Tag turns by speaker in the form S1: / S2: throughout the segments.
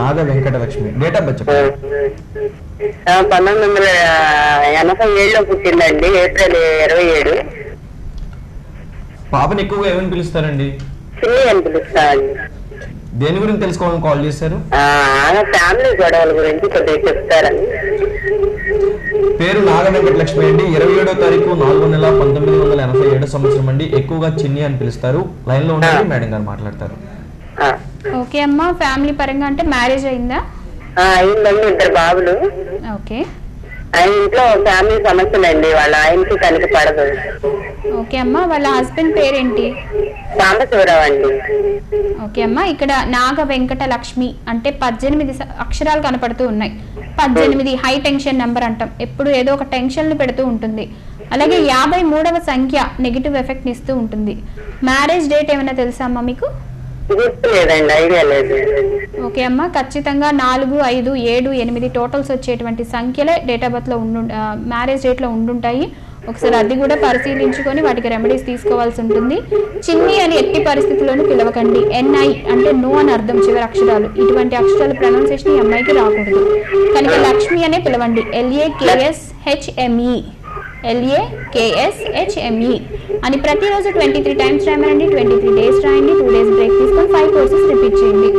S1: Naga Venkatalakshmi. Date of birth చెప్పండి.
S2: 1987లో పుట్టిందండి, April 27.
S1: పాపని ఎక్కువగా ఏమని పిలుస్తారండి?
S2: చిన్ని అని పిలుస్తారండి.
S1: దేని గురించి తెలుసుకోవాలని కాల్ చేశారు?
S2: ఫ్యామిలీ గొడవల గురించి కొద్దిగా చెప్తారని.
S1: పేరు నాగ వెంకటలక్ష్మి అండి. 27వ తారీఖు 4వ నెల 1987 సంవత్సరం అండి. ఎక్కువగా చిన్ని అని పిలుస్తారు. లైన్ లో ఉండండి, మేడం గారు మాట్లాడతారు.
S3: ఓకే అమ్మా, ఫ్యామిలీ పరంగా అంటే మ్యారేజ్ అయిందా?
S2: అయిందండి, 2 బాబులు.
S3: ఓకే.
S2: ఆయన ఇంట్లో ఫ్యామిలీ సమస్యలండి, వాళ్ళ ఆయనకి తనకి పడదు.
S3: ఓకే అమ్మా, వాళ్ళ హస్బెండ్ పేరేంటి?
S2: సాంబశివరావు అండి.
S3: ఓకే అమ్మా, ఇక్కడ నాగ వెంకట లక్ష్మి అంటే 18 అక్షరాలు కనపడుతూ ఉన్నాయి. 18 హై టెన్షన్ నెంబర్ అంటాం. ఎప్పుడు ఏదో ఒక టెన్షన్ పెడుతూ ఉంటుంది. అలాగే 53వ సంఖ్య నెగిటివ్ ఎఫెక్ట్ ఇస్తూ ఉంటుంది. మ్యారేజ్ డేట్ ఏమైనా తెలుసా అమ్మా మీకు?
S2: గుర్తులేదండి, ఐడియా లేదు.
S3: ఓకే అమ్మా, ఖచ్చితంగా 4, 5, 7, 8 టోటల్స్ వచ్చేటువంటి సంఖ్యలే డేట్ ఆఫ్ బర్త్ లో మ్యారేజ్ డేట్ లో ఉండుంటాయి. ఒకసారి అది కూడా పరిశీలించుకొని వాటికి రెమెడీస్ తీసుకోవాల్సి ఉంటుంది. చిన్ని అని ఎట్టి పరిస్థితుల్లోనూ పిలవకండి. NI అంటే నో అని అర్థం, చివరి అక్షరాలు. ఇటువంటి అక్షరాలు ప్రొనౌన్సియేషన్ ఈ అమ్మాయికి రాకూడదు. కనుక లక్ష్మి అనే పిలవండి. LAKSHME అని ప్రతిరోజు 23 టైమ్స్ రాయండి. 23 డేస్ రాయండి. 2 డేస్ బ్రేక్ తీసుకొని 5 కోర్సెస్ రిపీట్ చేయండి.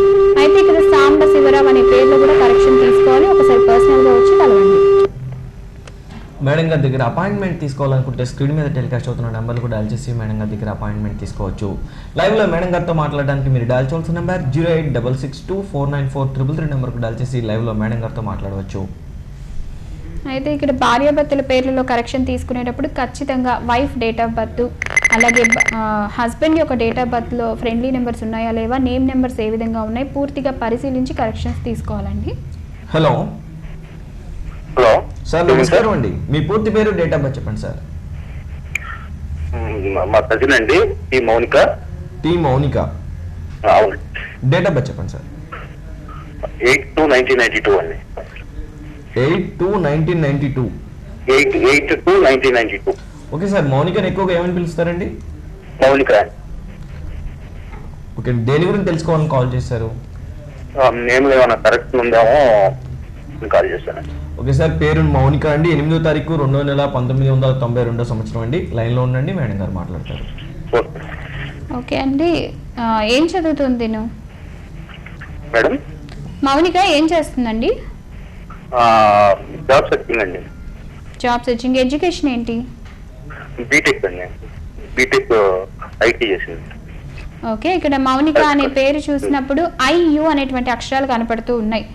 S3: అయితే ఇక్కడ సాంబ శివరావు అనే పేరులో కూడా కరెక్షన్ తీసుకోవాలి. ఒకసారి పర్సనల్ గా వచ్చి కలవండి.
S1: మేడం గారి దగ్గర అపాయింట్మెంట్ తీసుకోవాలనుకుంటే స్క్రీన్ మీద టెలికాస్ట్ అవుతున్న నెంబర్లు కూడా డయల్ చేసి మేడం గారి దగ్గర అపాయింట్మెంట్ తీసుకోవచ్చు. లైవ్ లో మేడం గారితో మాట్లాడడానికి మీరు డయల్ చేయాల్సిన నెంబర్ 08662494333 నెంబర్కు డయల్ చేసి లైవ్ లో మేడం గారితో మాట్లాడవచ్చు.
S3: అయితే ఇక్కడ భార్యాభర్తల పేర్లలో కరెక్షన్ తీసుకునేటప్పుడు ఖచ్చితంగా వైఫ్ డేట్ ఆఫ్ బర్త్, అలాగే హస్బెండ్ యొక్క డేట్ ఆఫ్ బర్త్ లో ఫ్రెండ్లీ నెంబర్స్ ఉన్నాయా లేవా, నేమ్ నెంబర్స్ ఏ విధంగా ఉన్నాయి పూర్తిగా పరిశీలించి కరెక్షన్స్ తీసుకోవాలండి.
S1: హలో
S4: హలో
S1: సార్, నమస్కారం అండి. మీ పూర్తి పేరు, డేట్ ఆఫ్ బర్త్ చెప్పండి సార్.
S4: మా కజిన్ అండి, టి మౌనిక. అవును.
S1: డేట్ ఆఫ్ బర్త్ చెప్పండి సార్.
S4: 8/2/1992 అండి.
S1: 8/2/1992.
S4: 8/2/1992.
S1: ఓకే సార్, మౌనికని ఎక్కువగా ఏమని పిలుస్తారండి?
S4: మౌనిక.
S1: ఓకే, దేని గురించి తెలుసుకోవాలని కాల్ చేశారు?
S4: నేమ్ ఏమైనా కరెక్ట్ ఉందేమో కాల్ చేశానండి.
S1: ఓకే సార్, పేరు మౌనిక అండి. 8వ తారీఖు 2వ నెల 1992 సంవత్సరం అండి. లైన్ లో ఉండండి, మేడం గారు మాట్లాడతారు.
S3: ఓకే అండి, ఏం చదువుతుంది నువ్వు?
S4: మేడం
S3: మౌనిక ఏం చేస్తుందండి?
S4: జాబ్ సెర్చింగ్ అండి.
S3: Job searching. ఎడ్యుకేషన్ ఏంటి?
S4: బీటెక్ అండి. బీటెక్ ఐటీ చేసింది.
S3: ఓకే, ఇక్కడ మౌనిక అనే పేరు చూసినప్పుడు IU అనేటువంటి అక్షరాలు కనపడుతూ ఉన్నాయి.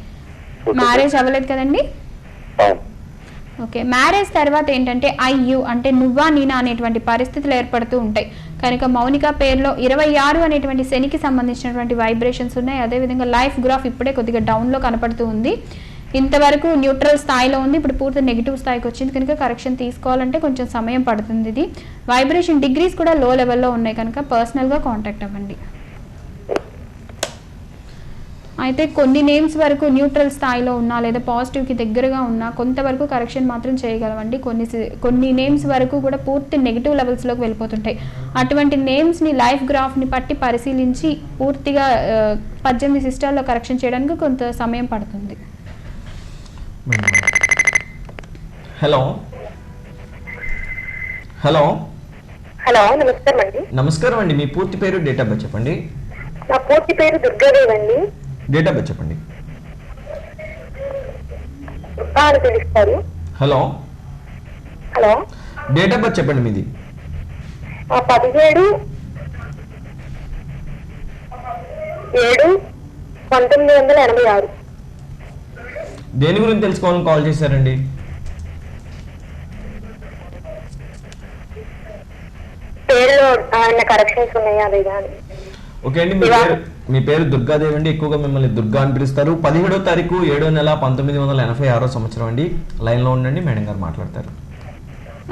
S3: మ్యారేజ్ అవ్వలేదు కదండి? ఓకే, మ్యారేజ్ తర్వాత ఏంటంటే IU అంటే నువ్వా నేనా అనేటువంటి పరిస్థితులు ఏర్పడుతూ ఉంటాయి. కనుక మౌనిక పేరులో 26 అనేటువంటి శనికి సంబంధించినటువంటి వైబ్రేషన్స్ ఉన్నాయి. అదేవిధంగా లైఫ్ గ్రాఫ్ ఇప్పుడే కొద్దిగా డౌన్లో కనపడుతూ ఉంది. ఇంతవరకు న్యూట్రల్ స్థాయిలో ఉంది, ఇప్పుడు పూర్తి నెగిటివ్ స్థాయికి వచ్చింది. కనుక కరెక్షన్ తీసుకోవాలంటే కొంచెం సమయం పడుతుంది. ఇది వైబ్రేషన్ డిగ్రీస్ కూడా లో లెవెల్లో ఉన్నాయి కనుక పర్సనల్గా కాంటాక్ట్ అవ్వండి. అయితే కొన్ని నేమ్స్ వరకు న్యూట్రల్ స్థాయిలో ఉన్నా లేదా పాజిటివ్కి దగ్గరగా ఉన్నా కొంతవరకు కరెక్షన్ మాత్రం చేయగలవండి. కొన్ని నేమ్స్ వరకు కూడా పూర్తి నెగిటివ్ లెవెల్స్లోకి వెళ్ళిపోతుంటాయి. అటువంటి నేమ్స్ని లైఫ్ గ్రాఫ్ని పట్టి పరిశీలించి పూర్తిగా 18 సిస్టాల్లో కరెక్షన్ చేయడానికి కొంత సమయం పడుతుంది.
S1: హలో హలో
S2: హలో, నమస్కారం అండి.
S1: నమస్కారం అండి. మీ పూర్తి పేరు, డేట్ ఆఫ్ బర్త్ చెప్పండి.
S2: నా పూర్తి పేరు దుర్గాదేవి అండి.
S1: డేట్ ఆఫ్ బర్త్ చెప్పండి.
S2: అని పిలుస్తారు.
S1: Hello
S2: hello,
S1: date of birth చెప్పండి మీది.
S2: 17/7/1986.
S1: దేని గురించి తెలుసుకోవాలని కాల్ చేశారండి?
S2: పేరులో కరెక్షన్స్ ఉన్నాయా లేదా అని.
S1: ఓకే అండి, మీ పేరు దుర్గాదేవి అండి. ఎక్కువగా మిమ్మల్ని దుర్గా అని పిలుస్తారు. 17వ తారీఖు 7వ నెల 1986 సంవత్సరం అండి. లైన్ లో ఉండండి, మేడం గారు మాట్లాడతారు.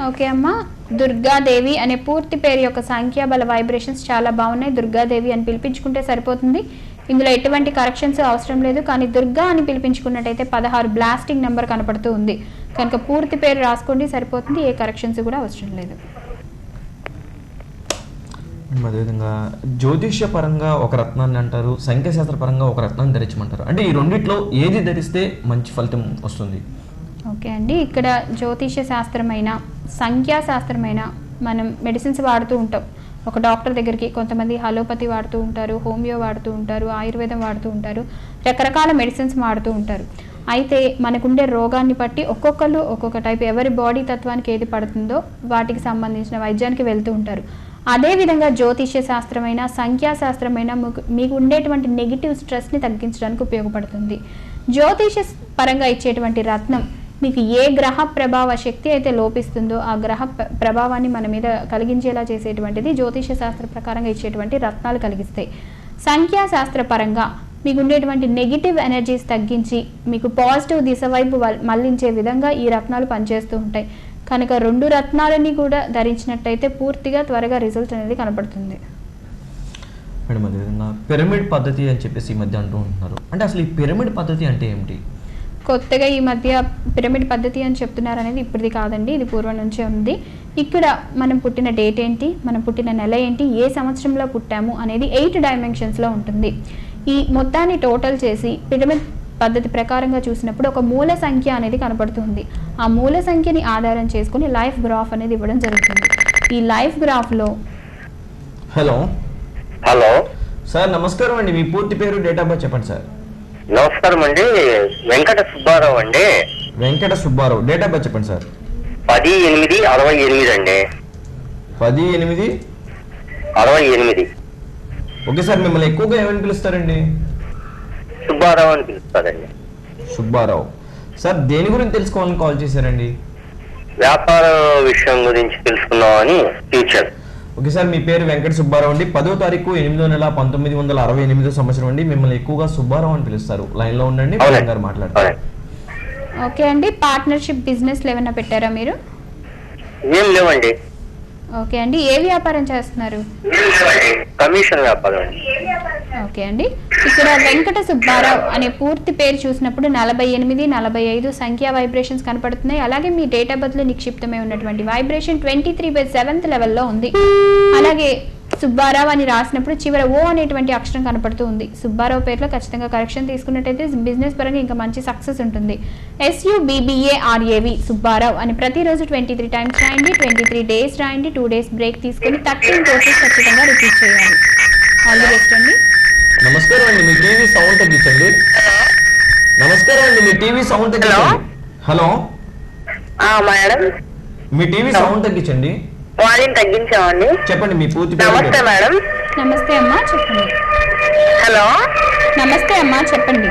S3: ఓకే అమ్మా, దుర్గాదేవి అనే పూర్తి పేరు యొక్క సంఖ్యాబల వైబ్రేషన్స్ చాలా బాగున్నాయి. దుర్గాదేవి అని పిలిపించుకుంటే సరిపోతుంది. ఇందులో ఎటువంటి కరెక్షన్స్ అవసరం లేదు. కానీ దుర్గా అని పిలిపించుకున్నట్టయితే 16 బ్లాస్టింగ్ నెంబర్ కనపడుతూ ఉంది కనుక పూర్తి పేరు రాసుకోండి, సరిపోతుంది. ఏ కరెక్షన్స్ కూడా అవసరం లేదు.
S1: అదేవిధంగా జ్యోతిష్య పరంగా ఒక రత్నాన్ని అంటారు, సంఖ్యాశాస్త్ర పరంగా ఒక రత్నాన్ని ధరించమంటారు. అంటే ఈ రెండిట్లో ఏది ధరిస్తే మంచి ఫలితం వస్తుంది?
S3: ఓకే అండి, ఇక్కడ జ్యోతిష్య శాస్త్రమైన సంఖ్యాశాస్త్రమైన మనం మెడిసిన్స్ వాడుతూ ఉంటాం. ఒక డాక్టర్ దగ్గరికి కొంతమంది అలోపతి వాడుతూ ఉంటారు, హోమియో వాడుతూ ఉంటారు, ఆయుర్వేదం వాడుతూ ఉంటారు, రకరకాల మెడిసిన్స్ వాడుతూ ఉంటారు. అయితే మనకుండే రోగాన్ని బట్టి ఒక్కొక్కరు ఒక్కొక్క టైప్, ఎవరి బాడీ తత్వానికి ఏది పడుతుందో వాటికి సంబంధించిన వైద్యానికి వెళ్తూ ఉంటారు. అదేవిధంగా జ్యోతిష్య శాస్త్రమైన సంఖ్యాశాస్త్రమైన మీకు ఉండేటువంటి నెగిటివ్ స్ట్రెస్ని తగ్గించడానికి ఉపయోగపడుతుంది. జ్యోతిష పరంగా ఇచ్చేటువంటి రత్నం మీకు ఏ గ్రహ ప్రభావ శక్తి అయితే లోపిస్తుందో ఆ గ్రహ ప్రభావాన్ని మన మీద కలిగించేలా చేసేటువంటిది జ్యోతిష శాస్త్ర ప్రకారంగా ఇచ్చేటువంటి రత్నాలు కలిగిస్తాయి. సంఖ్యాశాస్త్ర పరంగా మీకు ఉండేటువంటి నెగిటివ్ ఎనర్జీస్ తగ్గించి మీకు పాజిటివ్ దిశ వైపు మళ్లించే విధంగా ఈ రత్నాలు పనిచేస్తూ ఉంటాయి. కనుక 2 రత్నాలని కూడా ధరించినట్టయితే పూర్తిగా త్వరగా రిజల్ట్ అనేది కనపడుతుంది.
S1: మేడం అదేవిధంగా పిరమిడ్ పద్ధతి అని చెప్పేసి ఈ మధ్య అంటూ ఉంటున్నారు. అంటే అసలు ఈ పిరమిడ్ పద్ధతి అంటే ఏమిటి?
S3: కొత్తగా ఈ మధ్య పిరమిడ్ పద్ధతి అని చెప్తున్నారు అనేది ఇప్పటిది కాదండి, ఇది పూర్వం నుంచే ఉంది. ఇక్కడ మనం పుట్టిన డేట్ ఏంటి, మనం పుట్టిన నెల ఏంటి, ఏ సంవత్సరంలో పుట్టాము అనేది 8 డైమెన్షన్స్లో ఉంటుంది. ఈ మొత్తాన్ని టోటల్ చేసి పిరమిడ్ పద్ధతి ప్రకారంగా చూసినప్పుడు ఒక మూల సంఖ్య అనేది కనపడుతుంది. ఆ మూల సంఖ్యని ఆధారం చేసుకుని లైఫ్ గ్రాఫ్ అనేది ఇవ్వడం జరుగుతుంది. ఈ లైఫ్ గ్రాఫ్లో
S1: హలో
S4: హలో
S1: సార్, నమస్కారం అండి. మీ పూర్తి పేరు, డేట్ ఆఫ్ బర్త్ చెప్పండి సార్.
S4: నమస్కారం అండి, వెంకట సుబ్బారావు అండి.
S1: Venkata Subbarao, date of birth చెప్పండి సార్.
S4: 10/8/68 అండి.
S1: 10/8/68. ఓకే సార్, మిమ్మల్ని ఎక్కువగా ఏమని పిలుస్తారండి?
S4: సుబ్బారావు అని పిలుస్తారండి.
S1: సుబ్బారావు సార్, దేని గురించి తెలుసుకోవాలని కాల్ చేశారండి?
S4: వ్యాపార విషయం గురించి తెలుసుకున్నామని. ఫ్యూచర్.
S1: ఓకే సార్, మీ పేరు వెంకట సుబ్బారావు అండి. 10వ తారీఖు 8వ నెల 1968 సంవత్సరం అండి. మిమ్మల్ని ఎక్కువగా సుబ్బారావు అని పిలుస్తారు. లైన్ లో ఉండండి, మేడం గారు మాట్లాడతారు.
S3: ఓకే అండి, పార్ట్నర్షిప్ బిజినెస్ ఏమైనా పెట్టారా మీరు?
S4: ఏం లేవండి.
S3: ఓకే అండి, ఏ వ్యాపారం చేస్తున్నారు?
S4: కమిషన్ వ్యాపారం అండి.
S3: ఓకే అండి, ఇక్కడ వెంకట సుబ్బారావు అనే పూర్తి పేరు చూసినప్పుడు 48, 45 సంఖ్యా వైబ్రేషన్స్ కనపడుతున్నాయి. అలాగే మీ డేట్ ఆఫ్ బర్త్ లో నిక్షిప్తమై ఉన్నటువంటి వైబ్రేషన్ 23/7th లెవెల్లో ఉంది. అలాగే సుబ్బారావు అని రాసినప్పుడు చివర ఓ అనేటువంటి అక్షరం కనపడుతూ ఉంది. సుబ్బారావు పేరులో ఖచ్చితంగా కరెక్షన్ తీసుకున్నట్టయితే బిజినెస్ పరంగా ఇంకా మంచి సక్సెస్ ఉంటుంది. SUBBARAV సుబ్బారావు అని ప్రతిరోజు 23 టైమ్స్ రాయండి, 23 డేస్ రాయండి, 2 డేస్ బ్రేక్ తీసుకుని 13 కోర్సెస్ ఖచ్చితంగా రిపీట్ చేయాలి. ఆల్ ది బెస్ట్ అండి.
S1: నమస్కారం అండి, మీ టీవీ సౌండ్ తగ్గించండి. నమస్కారం అండి, మీ టీవీ సౌండ్ తగ్గించండి. హలో
S2: మేడం,
S1: మీ టీవీ సౌండ్ తగ్గించండి.
S2: వాల్యూమ్ తగ్గించామండి.
S1: చెప్పండి మీ పూర్తి పేరు.
S2: నమస్తే మేడం.
S3: నమస్తే అమ్మా, చెప్పండి.
S2: హలో,
S3: నమస్తే అమ్మా, చెప్పండి.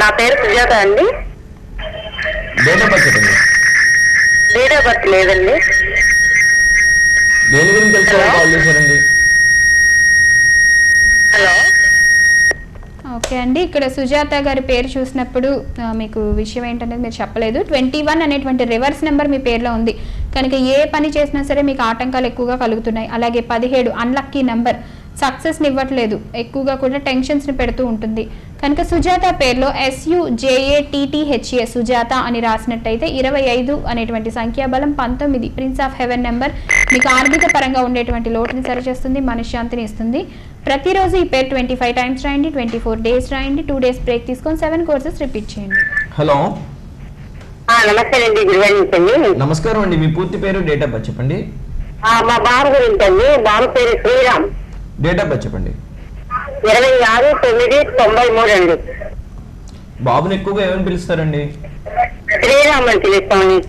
S2: నా పేరు సుజాత అండి.
S1: డేట్ ఆఫ్ బర్త్ చెప్పండి.
S2: డేట్ ఆఫ్ బర్త్ లేదండి.
S1: దేని గురించి తెలుసుకోవాలి కాల్ చేశారండి?
S2: హలో.
S3: ఓకే అండి, ఇక్కడ సుజాత గారి పేరు చూసినప్పుడు మీకు విషయం ఏంటనేది మీరు చెప్పలేదు. 21 అనేటువంటి రివర్స్ నెంబర్ మీ పేరులో ఉంది కనుక ఏ పని చేసినా సరే మీకు ఆటంకాలు ఎక్కువగా కలుగుతున్నాయి. అలాగే 17 అన్లక్కీ నెంబర్, సక్సెస్ని ఇవ్వట్లేదు, ఎక్కువగా కూడా టెన్షన్స్ని పెడుతూ ఉంటుంది. కనుక సుజాత పేరులో SUJATTHA సుజాత అని రాసినట్టయితే 25 అనేటువంటి సంఖ్యాబలం, 19 ప్రిన్స్ ఆఫ్ హెవెన్ నెంబర్ మీకు ఆర్థిక పరంగా ఉండేటువంటి లోటుని సరిచేస్తుంది, మనశ్శాంతిని ఇస్తుంది. ప్రతిరోజు ఈ పేరు 25 టైమ్స్ రాయండి, 24 డేస్ రాయండి, 2 డేస్ బ్రేక్ తీసుకొని 7 కోర్సెస్ రిపీట్ చేయండి.
S1: హలో
S2: నమస్తే అండి, గురువారించండి.
S1: నమస్కారం అండి, మీ పూర్తి పేరు, డేట్ ఆఫ్ బర్త్ చెప్పండి.
S2: మా బాబు గురించి అండి. బాబు పేరు శ్రీరామ్.
S1: డేట్ ఆఫ్ బర్త్ చెప్పండి.
S2: 26/9/93 అండి.
S1: బాబుని ఎక్కువగా ఏమని పిలుస్తారండి?
S2: శ్రీరామ్ అని పిలుస్తామండి.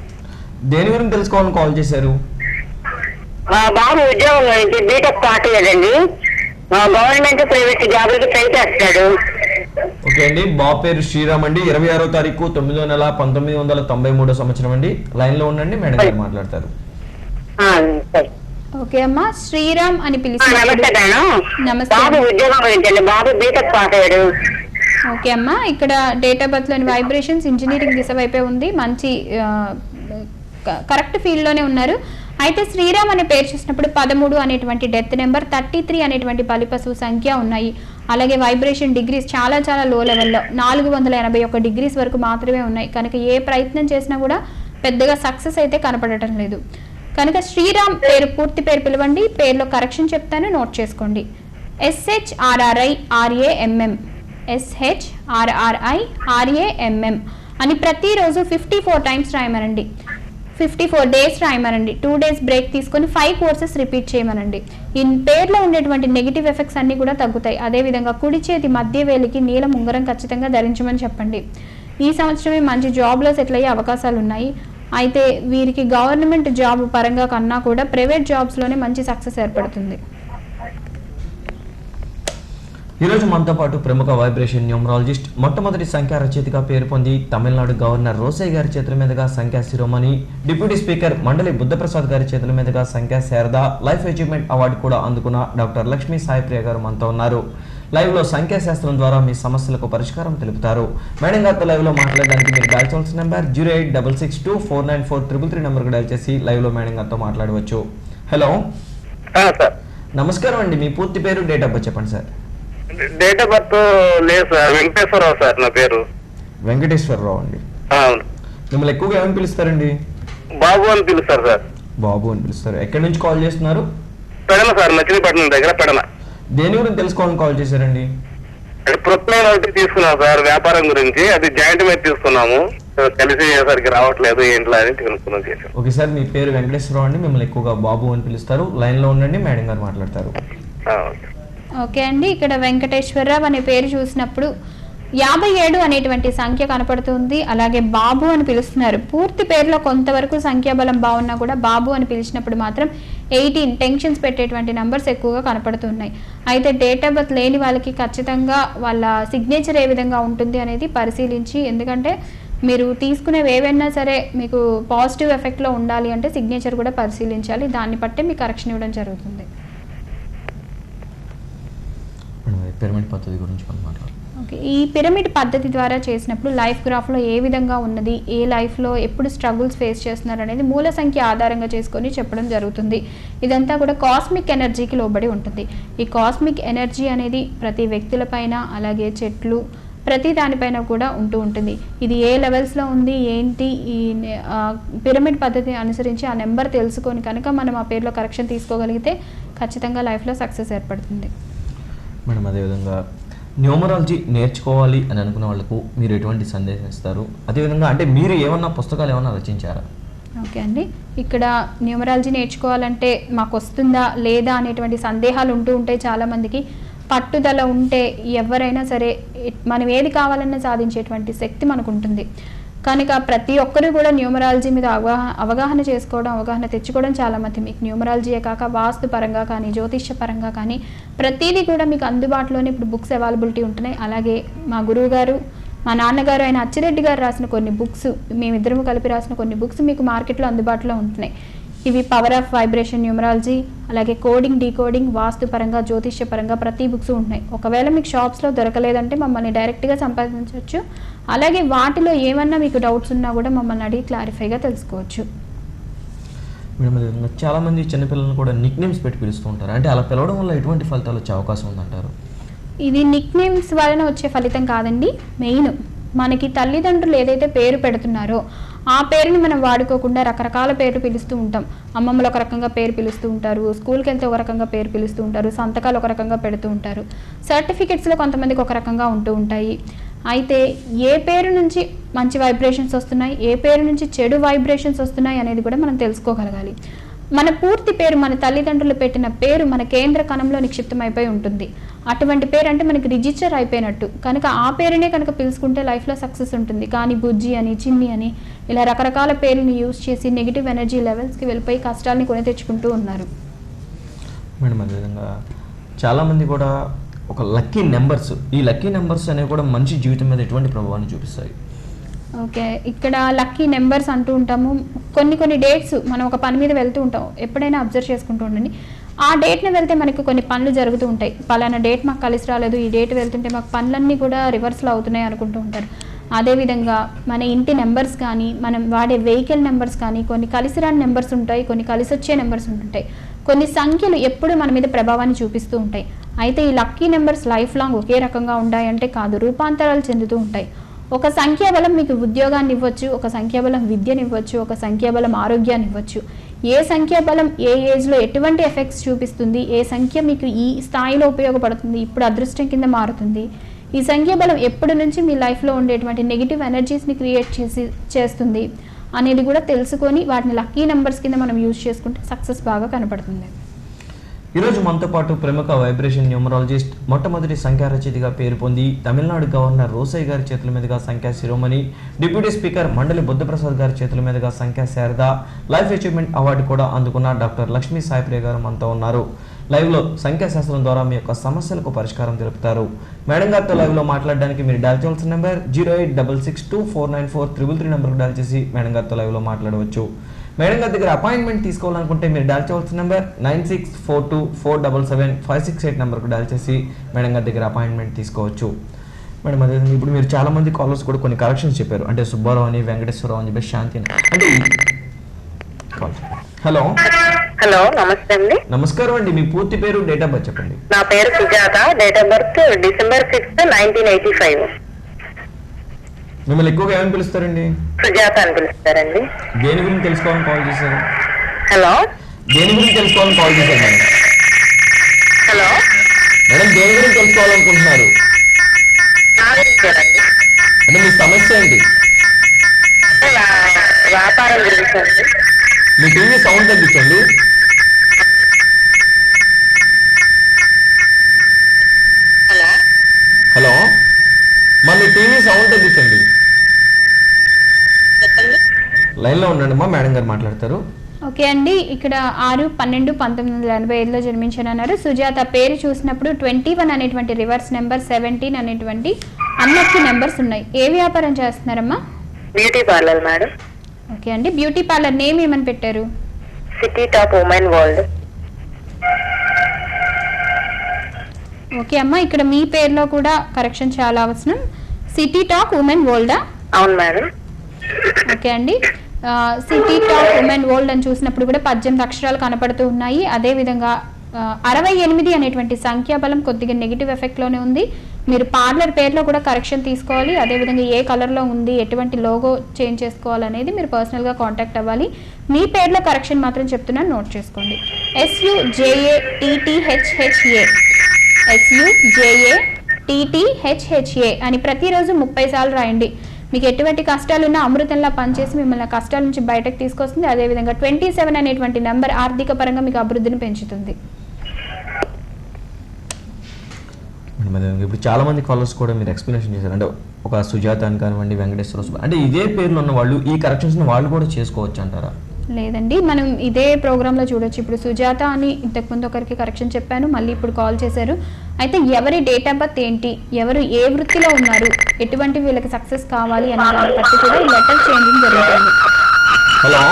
S1: దేని గురించి తెలుసుకోవాలని కాల్ చేశారు?
S2: మా బాబు ఉద్యోగం గురించి బీటెక్ పాస్ అయ్యాడండి. గవర్నమెంట్ ప్రైవేట్ జాబులకి ట్రై చేస్తాడు.
S1: ఓకే అండి, బాబు పేరు శ్రీరామ్ అండి. 26వ తారీఖు 9వ నెల 1993 సంవత్సరం అండి. లైన్ లో ఉండండి, మేడం గారు మాట్లాడతారు.
S3: ఓకే అమ్మా, శ్రీరామ్ అని పిలిచారు. నమస్తే.
S2: బాబు ఉద్యోగం గురించి అండి. బాబు బీటెక్ పాస్ అయ్యాడు.
S3: ఓకే అమ్మా, ఇక్కడ డేట్ ఆఫ్ బర్త్ లోని వైబ్రేషన్స్ ఇంజనీరింగ్ దిశ వైపే ఉంది. మంచి కరెక్ట్ ఫీల్డ్ లోనే ఉన్నారు. అయితే శ్రీరామ్ అనే పేరు చూసినప్పుడు 13 అనేటువంటి డెత్ నెంబర్, 33 అనేటువంటి బలిపశువు సంఖ్య ఉన్నాయి. అలాగే వైబ్రేషన్ డిగ్రీస్ చాలా చాలా లో లెవెల్లో 481 డిగ్రీస్ వరకు మాత్రమే ఉన్నాయి. కనుక ఏ ప్రయత్నం చేసినా కూడా పెద్దగా సక్సెస్ అయితే కనపడటం లేదు. కనుక శ్రీరామ్ పేరు పూర్తి పేరు పిలవండి. పేరులో కరెక్షన్ చెప్తాను, నోట్ చేసుకోండి. SHRRIRAMM SHRRIRAMM అని ప్రతిరోజు 54 టైమ్స్ రాయమనండి. 54 డేస్ రాయమనండి. 2 డేస్ బ్రేక్ తీసుకొని 5 కోర్సెస్ రిపీట్ చేయమనండి. ఈ పేర్లో ఉండేటువంటి నెగిటివ్ ఎఫెక్ట్స్ అన్నీ కూడా తగ్గుతాయి. అదేవిధంగా కుడి చేతి మధ్య వేలికి నీలం ఉంగరం ఖచ్చితంగా ధరించమని చెప్పండి. ఈ సంవత్సరమే మంచి జాబ్లో సెటిల్ అయ్యే అవకాశాలు ఉన్నాయి. అయితే వీరికి గవర్నమెంట్ జాబ్ పరంగా కన్నా కూడా ప్రైవేట్ జాబ్స్లోనే మంచి సక్సెస్ ఏర్పడుతుంది.
S1: ఈరోజు మనతో పాటు ప్రముఖ వైబ్రేషన్ న్యూమరాలజిస్ట్, మొట్టమొదటి సంఖ్యా రచయితగా పేరు పొంది తమిళనాడు గవర్నర్ రోసయ్య గారి చేతుల మీదుగా సంఖ్యా శిరోమణి, డిప్యూటీ స్పీకర్ మండలి బుద్ధప్రసాద్ గారి చేతుల మీదుగా సంఖ్యా శారద లైఫ్ అచీవ్మెంట్ అవార్డు కూడా అందుకున్న డాక్టర్ లక్ష్మీ సాయిప్రియ గారు మనతో ఉన్నారు. లైవ్ లో సంఖ్యాశాస్త్రం ద్వారా మీ సమస్యలకు పరిష్కారం తెలుపుతారు. మేడం గారితో లైవ్ లో మాట్లాడడానికి మీరు డయల్ చేయాల్సిన నెంబర్ 08662494333 నెంబర్కి డయల్ చేసి లైవ్ లో మేడం గారితో మాట్లాడవచ్చు. హలో
S4: సార్,
S1: నమస్కారం అండి. మీ పూర్తి పేరు, డేట్ ఆఫ్ బర్త్ చెప్పండి సార్.
S4: డేట్ ఆఫ్ బర్త్ లేదు సార్, వెంకటేశ్వరరావు సార్ నా పేరు.
S1: వెంకటేశ్వరరావు అండి.
S4: అవును.
S1: మిమ్మల్ని ఎక్కువగా ఏమని పిలుస్తారండి?
S4: బాబు అని పిలుస్తారు సార్.
S1: బాబు అని పిలుస్తారు. ఎక్కడి నుంచి కాల్ చేస్తున్నారు?
S4: పెడన సార్, మచిలీపట్నం దగ్గర పెడన.
S1: దేని గురించి తెలుసుకోవాలని కాల్ చేశారండి?
S4: ప్రొక్లైన్ ఒకటి తీసుకున్నాం సార్, వ్యాపారం గురించి. అది జాయింట్ మీద తీసుకున్నాము, కలిసి సరికి రావట్లేదు ఏంట్లో అని తెలుసుకున్నాం చేసాం.
S1: ఓకే సార్, మీ పేరు వెంకటేశ్వరరావు అండి. మిమ్మల్ని ఎక్కువగా బాబు అని పిలుస్తారు. లైన్ లో ఉండండి, మేడం గారు మాట్లాడతారు.
S3: ఓకే అండి, ఇక్కడ వెంకటేశ్వరరావు అనే పేరు చూసినప్పుడు 57 అనేటువంటి సంఖ్య కనపడుతుంది. అలాగే బాబు అని పిలుస్తున్నారు. పూర్తి పేరులో కొంతవరకు సంఖ్యాబలం బాగున్నా కూడా బాబు అని పిలిచినప్పుడు మాత్రం 18 టెన్షన్స్ పెట్టేటువంటి నంబర్స్ ఎక్కువగా కనపడుతున్నాయి. అయితే డేట్ ఆఫ్ బర్త్ లేని వాళ్ళకి ఖచ్చితంగా వాళ్ళ సిగ్నేచర్ ఏ విధంగా ఉంటుంది అనేది పరిశీలించి, ఎందుకంటే మీరు తీసుకునేవి ఏవైనా సరే మీకు పాజిటివ్ ఎఫెక్ట్లో ఉండాలి అంటే సిగ్నేచర్ కూడా పరిశీలించాలి. దాన్ని బట్టే మీకు కరెక్షన్ ఇవ్వడం జరుగుతుంది.
S1: పిరమిడ్ పద్ధతి గురించి మనం మాట్లాడాలి.
S3: ఓకే, ఈ పిరమిడ్ పద్ధతి ద్వారా చేసినప్పుడు లైఫ్ గ్రాఫ్లో ఏ విధంగా ఉన్నది, ఏ లైఫ్లో ఎప్పుడు స్ట్రగుల్స్ ఫేస్ చేస్తున్నారు అనేది మూల సంఖ్య ఆధారంగా చేసుకొని చెప్పడం జరుగుతుంది. ఇదంతా కూడా కాస్మిక్ ఎనర్జీకి లోబడి ఉంటుంది. ఈ కాస్మిక్ ఎనర్జీ అనేది ప్రతి వ్యక్తులపైన, అలాగే చెట్లు, ప్రతి దానిపైన కూడా ఉంటూ ఉంటుంది. ఇది ఏ లెవెల్స్లో ఉంది ఏంటి, ఈ పిరమిడ్ పద్ధతి అనుసరించి ఆ నెంబర్ తెలుసుకొని కనుక మనం ఆ పేరులో కరెక్షన్ తీసుకోగలిగితే ఖచ్చితంగా లైఫ్లో సక్సెస్ ఏర్పడుతుంది.
S1: మేడం, అదేవిధంగా న్యూమరాలజీ నేర్చుకోవాలి అని అనుకున్న వాళ్ళకు మీరు ఎటువంటి సందేశం ఇస్తారు? అదేవిధంగా అంటే మీరు ఏమన్నా పుస్తకాలు ఏమన్నా రచించారా?
S3: ఓకే అండి, ఇక్కడ న్యూమరాలజీ నేర్చుకోవాలంటే మాకు వస్తుందా లేదా అనేటువంటి సందేహాలు ఉంటూ ఉంటాయి చాలామందికి. పట్టుదల ఉంటే ఎవరైనా సరే మనం ఏది కావాలన్నా సాధించేటువంటి శక్తి మనకు ఉంటుంది. కనుక ప్రతి ఒక్కరు కూడా న్యూమరాలజీ మీద అవగాహన చేసుకోవడం, అవగాహన తెచ్చుకోవడం చాలా మంది. మీకు న్యూమరాలజీయే కాక వాస్తు పరంగా కానీ, జ్యోతిష్య పరంగా కానీ ప్రతిదీ కూడా మీకు అందుబాటులోనే ఇప్పుడు బుక్స్ అవైలబిలిటీ ఉంటున్నాయి. అలాగే మా గురువు గారు, మా నాన్నగారు ఆయన అచ్చిరెడ్డి గారు రాసిన కొన్ని బుక్స్, మేమిద్దరము కలిపి రాసిన కొన్ని బుక్స్ మీకు మార్కెట్లో అందుబాటులో ఉంటున్నాయి. ఇవి పవర్ ఆఫ్ వైబ్రేషన్ న్యూమరాలజీ, అలాగే కోడింగ్, డీకోడింగ్, వాస్తు పరంగా, జ్యోతిష్య పరంగా ప్రతి బుక్స్ ఉంటున్నాయి. ఒకవేళ మీకు షాప్స్లో దొరకలేదంటే మమ్మల్ని డైరెక్ట్గా సంపాదించవచ్చు. అలాగే వాటిలో ఏమన్నా మీకు డౌట్స్ ఉన్నా కూడా మమ్మల్ని అడిగి క్లారిఫైగా తెలుసుకోవచ్చు.
S1: మేడం, చాలా మంది చిన్నపిల్లలను కూడా నిక్ నేమ్స్ పెట్టి పిలుస్తూ ఉంటారు. అంటే అలా పిలవడం వల్ల ఎటువంటి ఫలితాలు వచ్చే అవకాశం ఉందంటారు?
S3: ఇది నిక్ నేమ్స్ వలన వచ్చే ఫలితం కాదండి. మెయిన్ మనకి తల్లిదండ్రులు ఏదైతే పేరు పెడుతున్నారో ఆ పేరుని మనం వాడుకోకుండా రకరకాల పేర్లు పిలుస్తూ ఉంటాం. అమ్మమ్మలు ఒక రకంగా పేరు పిలుస్తూ ఉంటారు, స్కూల్కి వెళ్తే ఒక రకంగా పేరు పిలుస్తూ ఉంటారు, సంతకాలు ఒక రకంగా పెడుతూ ఉంటారు, సర్టిఫికెట్స్లో కొంతమందికి ఒక రకంగా ఉంటూ ఉంటాయి. అయితే ఏ పేరు నుంచి మంచి వైబ్రేషన్స్ వస్తున్నాయి, ఏ పేరు నుంచి చెడు వైబ్రేషన్స్ వస్తున్నాయి అనేది కూడా మనం తెలుసుకోగలగాలి. మన పూర్తి పేరు, మన తల్లిదండ్రులు పెట్టిన పేరు మన కేంద్ర కణంలో నిక్షిప్తమైపోయి ఉంటుంది. అటువంటి పేరు అంటే మనకి రిజిస్టర్ అయిపోయినట్టు. కనుక ఆ పేరునే కనుక పిలుచుకుంటే లైఫ్లో సక్సెస్ ఉంటుంది. కానీ బుజ్జి అని, చిన్ని అని ఇలా రకరకాల పేర్లను యూజ్ చేసి నెగిటివ్ ఎనర్జీ లెవెల్స్కి వెళ్ళిపోయి కష్టాలని కొని తెచ్చుకుంటూ ఉన్నారు.
S1: మేడం, అదేవిధంగా చాలామంది కూడా ఒక లక్కీ నెంబర్స్, ఈ లక్కీ నెంబర్స్ అనేవి కూడా మనిషి జీవితం మీద ఎటువంటి ప్రభావాన్ని చూపిస్తాయి?
S3: ఓకే, ఇక్కడ లక్కీ నెంబర్స్ అంటూ ఉంటాము. కొన్ని డేట్స్ మనం ఒక పని మీద వెళ్తూ ఉంటాం, ఎప్పుడైనా అబ్జర్వ్ చేసుకుంటూ ఉండండి. ఆ డేట్ని వెళ్తే మనకి కొన్ని పనులు జరుగుతూ ఉంటాయి. పలానా డేట్ మాకు కలిసి రాలేదు, ఈ డేట్ వెళ్తుంటే మాకు పనులన్నీ కూడా రివర్స్లో అవుతున్నాయి అనుకుంటూ ఉంటారు. అదేవిధంగా మన ఇంటి నెంబర్స్ కానీ, మనం వాడే వెహికల్ నెంబర్స్ కానీ, కొన్ని కలిసి రాని నెంబర్స్ ఉంటాయి, కొన్ని కలిసి వచ్చే నెంబర్స్ ఉంటుంటాయి. కొన్ని సంఖ్యలు ఎప్పుడు మన మీద ప్రభావాన్ని చూపిస్తూ ఉంటాయి. అయితే ఈ లక్కీ నెంబర్స్ లైఫ్ లాంగ్ ఒకే రకంగా ఉంటాయంటే కాదు, రూపాంతరాలు చెందుతూ ఉంటాయి. ఒక సంఖ్యాబలం మీకు ఉద్యోగాన్ని ఇవ్వచ్చు, ఒక సంఖ్యాబలం విద్యను ఇవ్వచ్చు, ఒక సంఖ్యాబలం ఆరోగ్యాన్ని ఇవ్వచ్చు. ఏ సంఖ్యాబలం ఏ ఏజ్లో ఎటువంటి ఎఫెక్ట్స్ చూపిస్తుంది, ఏ సంఖ్య మీకు ఈ స్థాయిలో ఉపయోగపడుతుంది, ఇప్పుడు అదృష్టం కింద మారుతుంది, ఈ సంఖ్యాబలం ఎప్పటి నుంచి మీ లైఫ్లో ఉండేటువంటి నెగిటివ్ ఎనర్జీస్ని క్రియేట్ చేస్తుంది అనేది కూడా తెలుసుకొని వాటిని లక్కీ నెంబర్స్ కింద మనం యూజ్ చేసుకుంటే సక్సెస్ బాగా కనపడుతుంది.
S1: ఈరోజు మనతో పాటు ప్రముఖ వైబ్రేషన్ న్యూమరాలజిస్ట్, మొట్టమొదటి సంఖ్యా రచయితగా పేరు పొంది తమిళనాడు గవర్నర్ రోసయ్య గారి చేతుల మీదుగా సంఖ్యా శిరోమణి, డిప్యూటీ స్పీకర్ మండలి బుద్ధప్రసాద్ గారి చేతుల మీదుగా సంఖ్యా శారద లైఫ్ అచీవ్మెంట్ అవార్డు కూడా అందుకున్న డాక్టర్ లక్ష్మీ సాయిప్రియ గారు మనతో ఉన్నారు. లైవ్లో సంఖ్యాశాస్త్రం ద్వారా మీ యొక్క సమస్యలకు పరిష్కారం తెలుపుతారు. మేడం గారితో లైవ్లో మాట్లాడడానికి మీరు డయల్ చేయాల్సిన నెంబర్ 08662494333 నెంబర్కి డయల్ చేసి మేడం గారితో లైవ్లో మాట్లాడవచ్చు. మేడం గారి దగ్గర అపాయింట్మెంట్ తీసుకోవాలనుకుంటే మీరు డయల్ చేయవలసిన నెంబర్ 9642477568 నెంబర్కు డయల్ చేసి మేడం గారి దగ్గర అపాయింట్మెంట్ తీసుకోవచ్చు. మేడం అదే ఇప్పుడు మీరు చాలా మంది కాలర్స్ కూడా కొన్ని కరెక్షన్స్ చెప్పారు, అంటే సుబ్బారావు అని, వెంకటేశ్వరరావు అని చెప్పి శాంతి అని, అంటే హలో
S2: హలో, నమస్తే అండి.
S1: నమస్కారం అండి, మీ పూర్తి పేరు, డేట్ ఆఫ్ బర్త్ చెప్పండి.
S2: నా పేరు Sujatha, date of birth December 6, 1985.
S1: మిమ్మల్ని ఎక్కువగా ఏమని పిలుస్తారండి?
S2: సుజాత అని పిలుస్తారండి.
S1: దేని గురించి తెలుసుకోవాలని కాల్ చేశారు?
S2: హలో,
S1: దేని గురించి తెలుసుకోవాలని కాల్ చేశారు మేడం?
S2: హలో
S1: మేడం దేని గురించి తెలుసుకోవాలనుకుంటున్నారు?
S2: నా గురించేనండి.
S1: అంటే మీ సమస్య ఏంటి?
S2: వ్యాపారం గురించి అండి.
S1: మీ టీవీ సౌండ్ తగ్గించండి.
S2: హలో
S1: హలో, మీ టీవీ సౌండ్ తగ్గించండి.
S2: చెప్పండి.
S1: లైన్లో ఉండండి మా మేడం గారు మాట్లాడతారు.
S3: ఓకే అండి, ఇక్కడ 6/12/1985లో జన్మించానన్నారు. సుజాత పేరు చూసినప్పుడు 21 అనేటువంటి రివర్స్ నెంబర్, 17 అనేటువంటి అన్లక్కీ నెంబర్స్ ఉన్నాయి. ఏ వ్యాపారం చేస్తున్నారమ్మా?
S2: Beauty parlour madam.
S3: ఓకే అండి, బ్యూటీ పార్లర్ నేమ్ ఏమని పెట్టారు?
S2: City top women world.
S3: Okay అమ్మా, ఇక్కడ మీ పేరులో కూడా కరెక్షన్ చాలా అవసరం. సిటీ టాక్ ఉమెన్ వరల్డా?
S2: అవును మేడం.
S3: ఓకే అండి, సిటీ టాక్ ఉమెన్ వరల్డ్ అని చూసినప్పుడు కూడా 18 అక్షరాలు కనపడుతూ ఉన్నాయి. అదేవిధంగా 68 అనేటువంటి సంఖ్యాబలం కొద్దిగా నెగిటివ్ ఎఫెక్ట్లోనే ఉంది. మీరు పార్లర్ పేరులో కూడా కరెక్షన్ తీసుకోవాలి. అదేవిధంగా ఏ కలర్లో ఉంది, ఎటువంటి లోగో చేంజ్ చేసుకోవాలనేది మీరు పర్సనల్గా కాంటాక్ట్ అవ్వాలి. మీ పేరులో కరెక్షన్ మాత్రం చెప్తున్నాను, నోట్ చేసుకోండి. SUJATTHHA SUJATTHHA అని ప్రతిరోజు 30 సార్లు రాయండి. మీకు ఎటువంటి కష్టాలున్నా అమృతంలా పనిచేసి మిమ్మల్ని ఆ కష్టాల నుంచి బయటకు తీసుకొస్తుంది. అదేవిధంగా 27 అనేటువంటి నెంబర్ ఆర్థిక పరంగా మీకు అభివృద్ధిని పెంచుతుంది.
S1: ఇప్పుడు చాలా మంది కాలర్స్ కూడా మీరు ఎక్స్ప్లెనేషన్ చేశారు, అంటే ఒక సుజాత అని కానివ్వండి, వెంకటేశ్వర, అంటే ఇదే పేర్లు ఉన్న వాళ్ళు ఈ కరెక్షన్స్ వాళ్ళు కూడా చేసుకోవచ్చు అంటారా?
S3: లేదండి, మనం ఇదే ప్రోగ్రాంలో చూడొచ్చు. ఇప్పుడు సుజాత అని ఇంతకుముందు ఒకరికి కరెక్షన్ చెప్పాను, మళ్ళీ ఇప్పుడు కాల్ చేశారు. అయితే ఎవరి డేట్ ఆఫ్ బర్త్ ఏంటి, ఎవరు ఏ వృత్తిలో ఉన్నారు, ఎటువంటి వీళ్ళకి సక్సెస్ కావాలి అనే దాన్ని బట్టి కూడా ఈ లెటర్ చేంజింగ్ జరుగుతుంది.
S1: హలో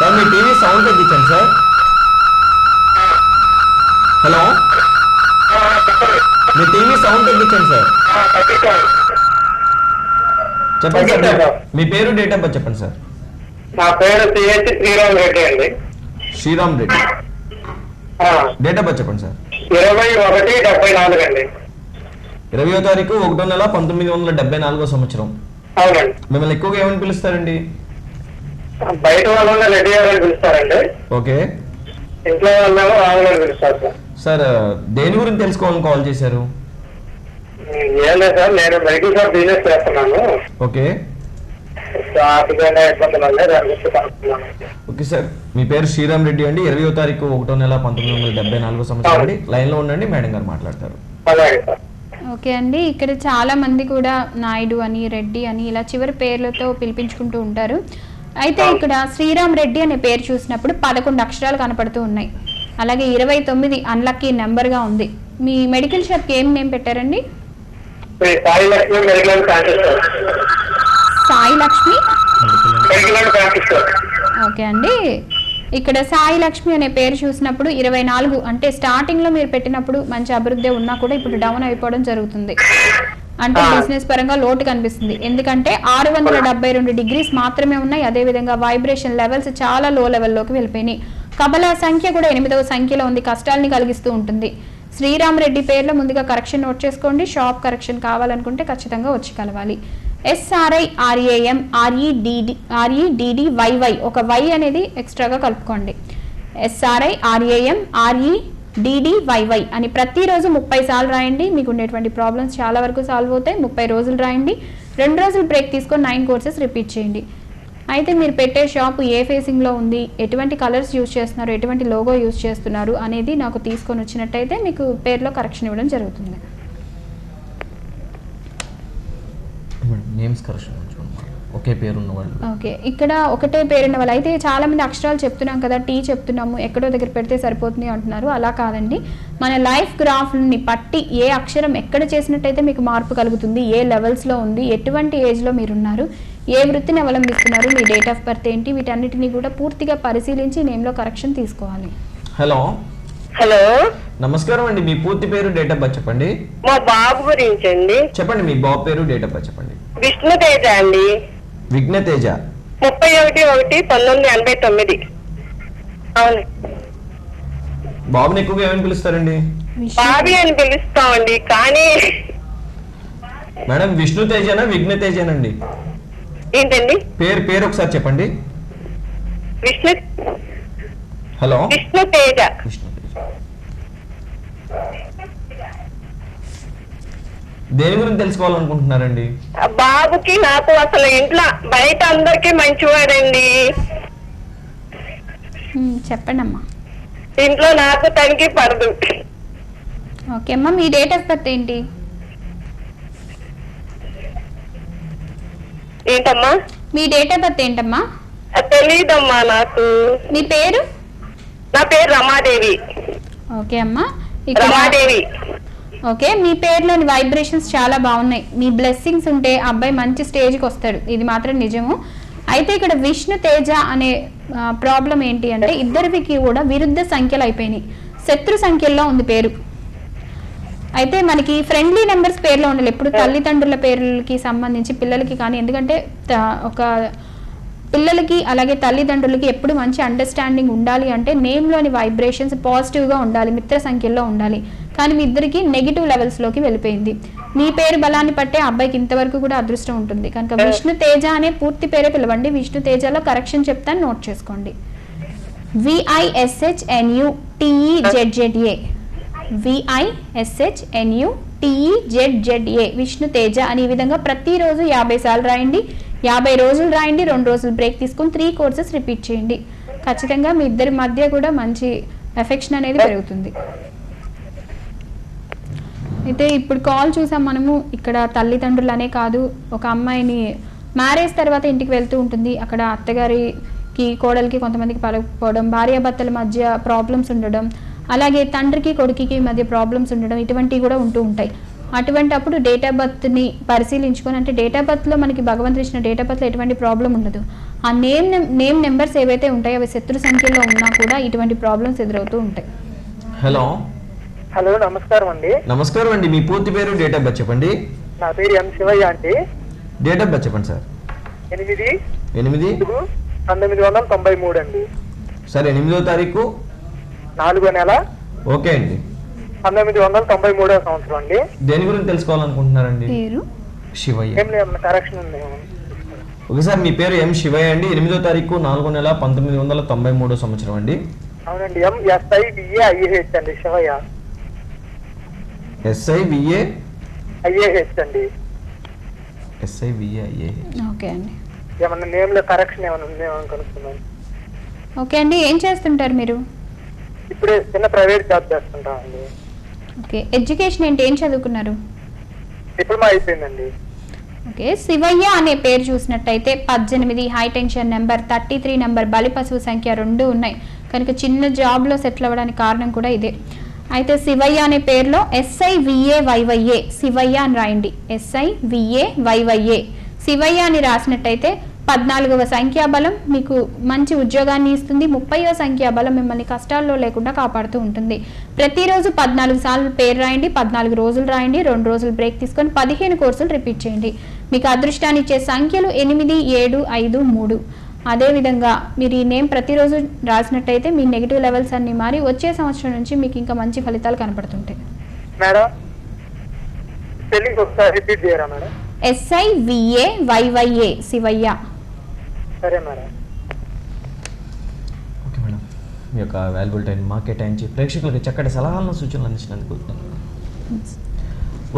S1: సార్, మీ టీవీ సౌండ్ తగ్గించండి సార్. హలో, మీ టీవీ సౌండ్ తగ్గించండి సార్. చెప్పండి సార్, మీ పేరు, డేట్ ఆఫ్ బర్త్ చెప్పండి సార్.
S4: నా పేరు సిహెచ్ శ్రీరామ్ రెడ్డి అండి.
S1: Sriram Reddy, date of birth చెప్పండి సార్.
S4: 21/74 అండి.
S1: 20వ తారీఖు 1వ నెల 1974 సంవత్సరం.
S4: అవునండి.
S1: మిమ్మల్ని ఎక్కువగా ఏమని పిలుస్తారండి?
S4: బయట వాళ్ళ రెడ్డి గారు అని పిలుస్తారండి.
S1: ఓకే,
S4: ఇంట్లో వాళ్ళేమో రాము గారు పిలుస్తారు సార్.
S1: సార్ దేని గురించి తెలుసుకోవాలని కాల్ చేశారు?
S4: ఏం లేదు సార్, నేను మెడికల్ షాప్ బిజినెస్ చేస్తున్నాను.
S1: ఓకే,
S4: ఆర్థికంగా ఇబ్బందులు ఉన్నాయి, దాని గురించి కనుక్కున్నాను.
S1: ఓకే సార్, మీ పేరు శ్రీరామ్ రెడ్డి అండి. 20వ తారీఖు 1వ నెల 1974 సంవత్సరం అండి. లైన్లో ఉండండి, మేడం గారు మాట్లాడతారు.
S4: అలాగే సార్.
S3: ఓకే అండి, ఇక్కడ చాలా మంది కూడా నాయుడు అని, రెడ్డి అని ఇలా చివరి పేర్లతో పిలిపించుకుంటూ ఉంటారు. అయితే ఇక్కడ శ్రీరామ్ రెడ్డి అనే పేరు చూసినప్పుడు 11 అక్షరాలు కనపడుతూ ఉన్నాయి. అలాగే 29 అన్లక్కీ నెంబర్గా ఉంది. మీ మెడికల్ షాప్కి ఏం నేమ్ పెట్టారండి?
S4: Sai Lakshmi medical and fancy store.
S3: Sai Lakshmi
S4: medical and fancy store.
S3: Okay అండి, ఇక్కడ సాయి లక్ష్మి అనే పేరు చూసినప్పుడు 24 అంటే స్టార్టింగ్ లో మీరు పెట్టినప్పుడు మంచి అభివృద్ధి ఉన్నా కూడా ఇప్పుడు డౌన్ అయిపోవడం జరుగుతుంది. అంటే బిజినెస్ పరంగా లోటు కనిపిస్తుంది. ఎందుకంటే 672 డిగ్రీస్ మాత్రమే ఉన్నాయి. అదేవిధంగా వైబ్రేషన్ లెవెల్స్ చాలా లో లెవెల్లోకి వెళ్ళిపోయినాయి. కబల సంఖ్య కూడా 8వ సంఖ్యలో ఉంది, కష్టాలని కలిగిస్తూ ఉంటుంది. శ్రీరామ్ రెడ్డి పేర్లో ముందుగా కరెక్షన్ నోట్ చేసుకోండి. షాప్ కరెక్షన్ కావాలనుకుంటే ఖచ్చితంగా వచ్చి కలవాలి. SRIRAM REDDYY ఒక వై అనేది ఎక్స్ట్రాగా కలుపుకోండి. SRIRAM REDDYY అని ప్రతిరోజు 30 సార్లు రాయండి. మీకు ఉండేటువంటి ప్రాబ్లమ్స్ చాలా వరకు సాల్వ్ అవుతాయి. 30 రోజులు రాయండి. 2 రోజులు బ్రేక్ తీసుకొని 9 కోర్సెస్ రిపీట్ చేయండి. అయితే మీరు పెట్టే షాప్ ఏ ఫేసింగ్లో ఉంది, ఎటువంటి కలర్స్ యూజ్ చేస్తున్నారు, ఎటువంటి లోగో యూజ్ చేస్తున్నారు అనేది నాకు తీసుకొని వచ్చినట్టయితే మీకు పేర్లో కరెక్షన్ ఇవ్వడం జరుగుతుంది.
S1: నేమ్స్ కరెక్షన్ ఒకే పేరు ఉన్న వాళ్ళు.
S3: ఓకే, ఇక్కడ ఒకటే పేరున్న వాళ్ళు అయితే చాలా మంది అక్షరాలు చెప్తున్నాం కదా, టీ చెప్తున్నాము, ఎక్కడో దగ్గర పెడితే సరిపోతుంది అంటున్నారు. అలా కాదండి, మన లైఫ్ గ్రాఫ్ని పట్టి ఏ అక్షరం ఎక్కడ చేసినట్టయితే మీకు మార్పు కలుగుతుంది, ఏ లెవెల్స్లో ఉంది, ఎటువంటి ఏజ్లో మీరున్నారు, ఏ వృత్తిని అవలంబిస్తున్నారు, మీ డేట్ ఆఫ్ బర్త్ ఏంటి, వీటన్నిటిని కూడా పూర్తిగా పరిశీలించి నేమ్లో కరెక్షన్ తీసుకోవాలి.
S1: హలో
S2: హలో,
S1: నమస్కారం అండి. మీ పూర్తి పేరు, డేట్ ఆఫ్ బర్త్ చెప్పండి.
S2: మా బాబు గురించి అండి.
S1: చెప్పండి, మీ బాబు పేరు, డేట్ ఆఫ్ బర్త్ చెప్పండి.
S2: విష్ణుతేజ అండి.
S1: విఘ్నతేజ.
S2: 31/1/1989. అవును.
S1: బాబుని ఎక్కువగా ఏమని పిలుస్తారండి?
S2: బాబీ అని పిలుస్తామండి. కానీ
S1: మేడం విష్ణుతేజనా విఘ్నతేజనండి?
S2: ఏంటండి
S1: పేరు ఒకసారి చెప్పండి.
S2: విష్ణు
S1: హలో,
S2: విష్ణుతేజ.
S1: విష్ణుతేజ. దేని గురించి తెలుసుకోవాలనుకుంటున్నారండి?
S2: బాబుకి నాకు అసలు ఇంట్లో బయట అందరికి మంచివాడండి.
S3: చెప్పండి అమ్మా.
S2: ఇంట్లో నాకు తనకి పడదు.
S3: ఓకే అమ్మా, మీ డేట్ ఆఫ్ బర్త్ ఏంటి?
S2: ఏంటమ్మా?
S3: మీ డేట్ ఆఫ్ బర్త్ ఏంటమ్మా?
S2: తెలీదమ్మా నాకు.
S3: మీ పేరు?
S2: నా పేరు రమాదేవి.
S3: ఓకే అమ్మా, ఇక్కడ
S2: రమాదేవి.
S3: ఓకే, మీ పేరులోని వైబ్రేషన్స్ చాలా బాగున్నాయి. మీ బ్లెస్సింగ్స్ ఉంటే అబ్బాయి మంచి స్టేజ్కి వస్తాడు, ఇది మాత్రం నిజము. అయితే ఇక్కడ విష్ణు తేజ అనే ప్రాబ్లం ఏంటి అంటే ఇద్దరికి కూడా విరుద్ధ సంఖ్యలు అయిపోయినాయి, శత్రు సంఖ్యల్లో ఉంది పేరు. అయితే మనకి ఫ్రెండ్లీ నెంబర్స్ పేర్లో ఉండాలి ఎప్పుడు, తల్లిదండ్రుల పేర్లకి సంబంధించి పిల్లలకి కానీ, ఎందుకంటే ఒక పిల్లలకి అలాగే తల్లిదండ్రులకి ఎప్పుడు మంచి అండర్స్టాండింగ్ ఉండాలి అంటే నేమ్లోని వైబ్రేషన్స్ పాజిటివ్గా ఉండాలి, మిత్ర సంఖ్యల్లో ఉండాలి. కానీ మీ ఇద్దరికి నెగిటివ్ లెవెల్స్లోకి వెళ్ళిపోయింది. మీ పేరు బలాన్ని బట్టే అబ్బాయికి ఇంతవరకు కూడా అదృష్టం ఉంటుంది కనుక విష్ణు తేజ అనే పూర్తి పేరే పిలవండి. విష్ణు తేజలో కరెక్షన్ చెప్తాను, నోట్ చేసుకోండి. VISHNUTEZZA VISHNUTEZZA విష్ణు తేజ అని ఈ విధంగా ప్రతిరోజు 50 సార్లు రాయండి. 50 రోజులు రాయండి. 2 రోజులు బ్రేక్ తీసుకొని 3 కోర్సెస్ రిపీట్ చేయండి. ఖచ్చితంగా మీ ఇద్దరి మధ్య కూడా మంచి ఎఫెక్షన్ అనేది పెరుగుతుంది. అయితే ఇప్పుడు కాల్ చూసాం మనము. ఇక్కడ తల్లిదండ్రులు అనే కాదు, ఒక అమ్మాయిని మ్యారేజ్ తర్వాత ఇంటికి వెళ్తూ ఉంటుంది, అక్కడ అత్తగారికి కోడలికి కొంతమందికి పడకపోవడం, భార్యాభర్తల మధ్య ప్రాబ్లమ్స్ ఉండడం, అలాగే తండ్రికి కొడుకుకి మధ్య ప్రాబ్లమ్స్ ఉండడం, ఇటువంటివి కూడా ఉంటూ ఉంటాయి. అటువంటి అప్పుడు డేట్ ఆఫ్ బర్త్ని పరిశీలించుకొని, అంటే డేట్ ఆఫ్ బర్త్లో మనకి భగవంతుడు ఇచ్చిన డేట్ ఆఫ్ బర్త్లో ఎటువంటి ప్రాబ్లం ఉండదు. ఆ నేమ్ నెంబర్స్ ఏవైతే ఉంటాయో అవి శత్రు సంఖ్యలో ఉన్నా కూడా ఇటువంటి ప్రాబ్లమ్స్ ఎదురవుతూ ఉంటాయి.
S1: హలో
S5: హలో, నమస్కారం అండి.
S1: నమస్కారం అండి. మీ పూర్తి పేరు, డేట్ ఆఫ్ బర్త్ చెప్పండి.
S5: నా పేరు ఎం శివయ్య అండి.
S1: డేట్ ఆఫ్ బర్త్ చెప్పండి సార్.
S5: 8/1993 అండి.
S1: సార్ 8వ తారీఖు
S5: 4వ నెల.
S1: ఓకే అండి.
S5: 1993వ సంవత్సరం అండి.
S1: దేని గురించి తెలుసుకోవాలనుకుంటున్నారండి?
S3: పేరు
S1: శివయ్య.
S5: ఏం లేదు, కరెక్షన్ ఉంది.
S1: ఓకే సార్, మీ పేరు ఎం శివయ్య అండి. 8వ తారీఖు 4వ నెల 1993 సంవత్సరం అండి.
S5: అవునండి. MSIVAIAH అండి. శివయ్య
S1: SIVAIAH
S5: అండి.
S1: SIVAIAH.
S3: ఓకే అండి.
S5: ఏమన్నా నేమ్ లో కరెక్షన్ ఏమైనా ఉందేమో కనుక్కున్నాను.
S3: ఓకే అండి, ఏం చేస్తుంటారు మీరు?
S5: ఇప్పుడే చిన్న ప్రైవేట్ జాబ్ చేస్తుంటామండి.
S3: ఓకే, ఎడ్యుకేషన్ ఏంటి, ఏం చదువుకున్నారు?
S5: డిప్లొమా అయిపోయిందండి.
S3: ఓకే, శివయ్య అనే పేరు చూసినట్టయితే 18 హై టెన్షన్ నెంబర్, 33 నెంబర్, బలిపశువు సంఖ్య 2 ఉన్నాయి కనుక చిన్న జాబ్లో సెటిల్ అవ్వడానికి కారణం కూడా ఇదే. అయితే శివయ్య అనే పేరులో SIVAYYA శివయ్య అని రాయండి. SIVAYYA శివయ్య అని రాసినట్టయితే 14వ సంఖ్యాబలం మీకు మంచి ఉద్యోగాన్ని ఇస్తుంది. 30వ సంఖ్యాబలం మిమ్మల్ని కష్టాల్లో లేకుండా కాపాడుతూ ఉంటుంది. ప్రతిరోజు 14 సార్లు పేరు రాయండి. 14 రోజులు రాయండి. 2 రోజులు బ్రేక్ తీసుకొని 15 కోర్సులు రిపీట్ చేయండి. మీకు అదృష్టాన్ని ఇచ్చే సంఖ్యలు 8, 7, 5, 3. అదేవిధంగా మీరు ఈ నేమ్ ప్రతిరోజు రాసినట్టయితే మీ నెగిటివ్ లెవెల్స్ అన్నీ మారి వచ్చే సంవత్సరం నుంచి మీకు ఇంకా మంచి ఫలితాలు కనపడుతుంటాయి.
S5: మేడం స్పెల్లింగ్ ఒకసారి రిపీట్ చేయరా మేడం?
S3: SIVAYYA శివయ్య.
S5: సరే మేడం.
S1: ఓకే మేడం, మీ యొక్క వాల్యుబుల్ టైం మా కేటాయించి ప్రేక్షకులకు చక్కటి సలహాలను సూచనలు అందించినందుకు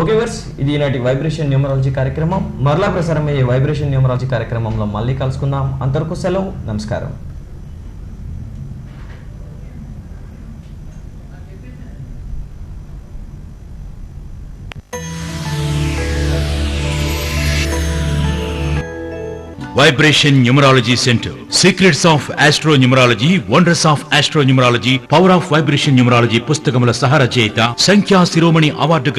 S1: ఓకే వర్స్, ఇది ఈనాటి వైబ్రేషన్ న్యూమరాలజీ కార్యక్రమం. మరలా ప్రసారమయ్యే వైబ్రేషన్ న్యూమరాలజీ కార్యక్రమంలో మళ్ళీ కలుసుకుందాం. అంతవరకు సెలవు, నమస్కారం.
S6: Vibration Numerology Center. Secrets of Astro Numerology, Wonders of Astro Numerology, Power of Vibration Numerology పుస్తకముల సహరచయిత సంఖ్యా శిరోమణి అవార్డు